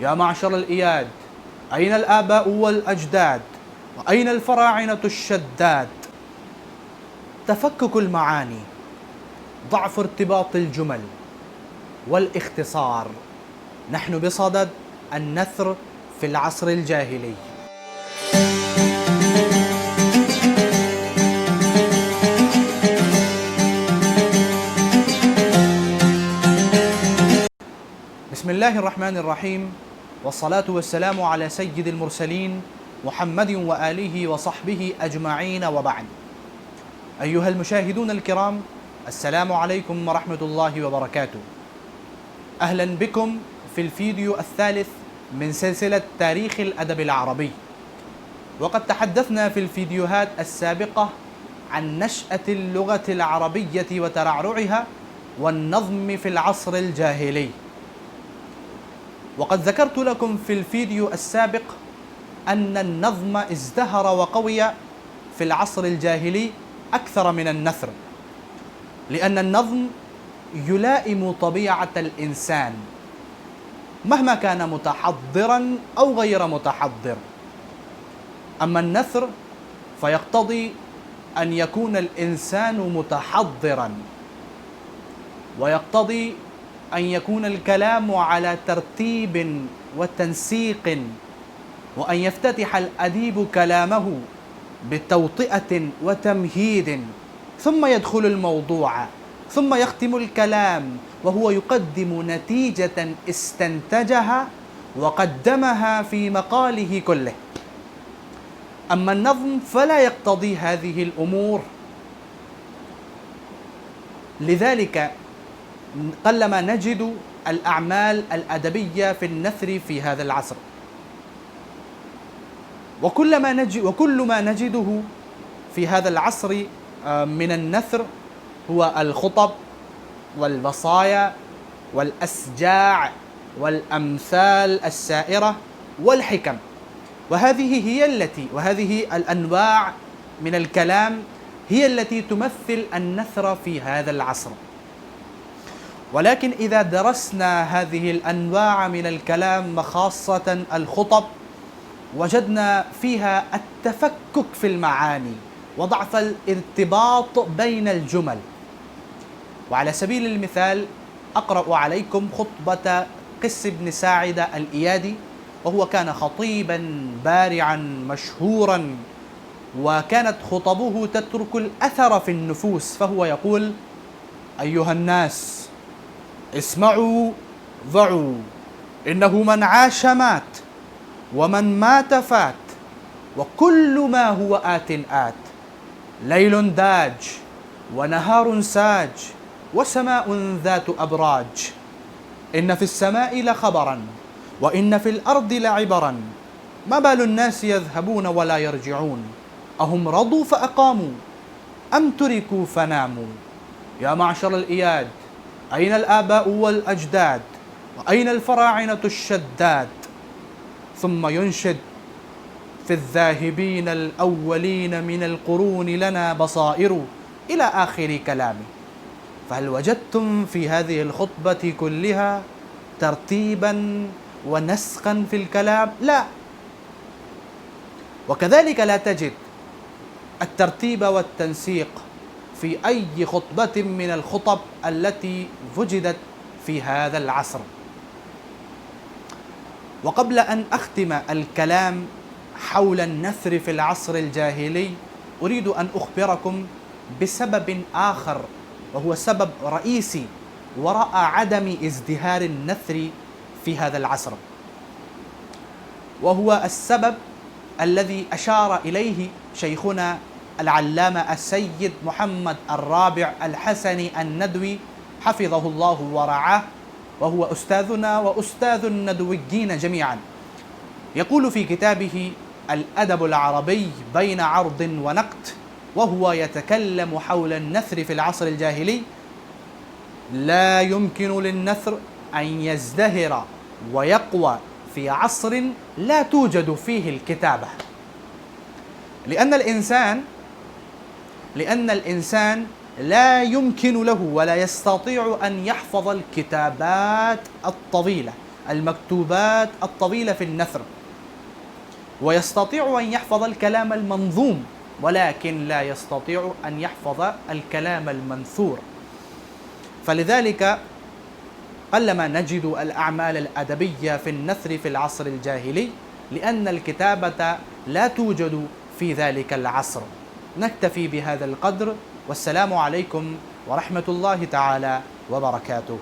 يا معشر الإياد، أين الآباء والأجداد؟ وأين الفراعنة الشداد؟ تفكك المعاني، ضعف ارتباط الجمل والاختصار. نحن بصدد النثر في العصر الجاهلي. بسم الله الرحمن الرحيم، والصلاة والسلام على سيد المرسلين محمد وآله وصحبه أجمعين، وبعد. أيها المشاهدون الكرام، السلام عليكم ورحمة الله وبركاته. أهلا بكم في الفيديو الثالث من سلسلة تاريخ الأدب العربي. وقد تحدثنا في الفيديوهات السابقة عن نشأة اللغة العربية وترعرعها والنظم في العصر الجاهلي. وقد ذكرت لكم في الفيديو السابق أن النظم ازدهر وقوي في العصر الجاهلي أكثر من النثر، لأن النظم يلائم طبيعة الإنسان مهما كان متحضرا أو غير متحضر. أما النثر فيقتضي أن يكون الإنسان متحضرا، ويقتضي أن يكون الكلام على ترتيب وتنسيق، وأن يفتتح الأديب كلامه بتوطئة وتمهيد، ثم يدخل الموضوع، ثم يختم الكلام وهو يقدم نتيجة استنتجها وقدمها في مقاله كله. أما النظم فلا يقتضي هذه الأمور، لذلك قلما نجد الأعمال الأدبية في النثر في هذا العصر. وكل ما نجده في هذا العصر من النثر هو الخطب والوصايا والأسجاع والأمثال السائرة والحكم، وهذه الأنواع من الكلام هي التي تمثل النثر في هذا العصر. ولكن إذا درسنا هذه الأنواع من الكلام، خاصة الخطب، وجدنا فيها التفكك في المعاني وضعف الارتباط بين الجمل. وعلى سبيل المثال أقرأ عليكم خطبة قس بن ساعدة الإيادي، وهو كان خطيبا بارعا مشهورا، وكانت خطبه تترك الأثر في النفوس. فهو يقول: أيها الناس، اسمعوا ضعوا، إنه من عاش مات، ومن مات فات، وكل ما هو آت آت. ليل داج ونهار ساج، وسماء ذات أبراج. إن في السماء لخبرا، وإن في الأرض لعبرا. ما بال الناس يذهبون ولا يرجعون؟ أهم رضوا فأقاموا، أم تركوا فناموا؟ يا معشر الإياد، أين الآباء والأجداد؟ وأين الفراعنة الشداد؟ ثم ينشد: في الذاهبين الأولين من القرون لنا بصائر، إلى آخر كلامه. فهل وجدتم في هذه الخطبة كلها ترتيبا ونسقا في الكلام؟ لا. وكذلك لا تجد الترتيب والتنسيق في أي خطبة من الخطب التي وجدت في هذا العصر. وقبل أن أختم الكلام حول النثر في العصر الجاهلي، أريد أن أخبركم بسبب آخر، وهو سبب رئيسي وراء عدم ازدهار النثر في هذا العصر، وهو السبب الذي أشار إليه شيخنا العلامة السيد محمد الرابع الحسني الندوي حفظه الله ورعاه، وهو أستاذنا وأستاذ الندويين جميعا. يقول في كتابه الأدب العربي بين عرض ونقد، وهو يتكلم حول النثر في العصر الجاهلي: لا يمكن للنثر أن يزدهر ويقوى في عصر لا توجد فيه الكتابة، لأن الإنسان لا يمكن له ولا يستطيع أن يحفظ الكتابات الطويلة المكتوبات الطويلة في النثر، ويستطيع أن يحفظ الكلام المنظوم، ولكن لا يستطيع أن يحفظ الكلام المنثور. فلذلك قلما نجد الأعمال الأدبية في النثر في العصر الجاهلي، لأن الكتابة لا توجد في ذلك العصر. نكتفي بهذا القدر، والسلام عليكم ورحمة الله تعالى وبركاته.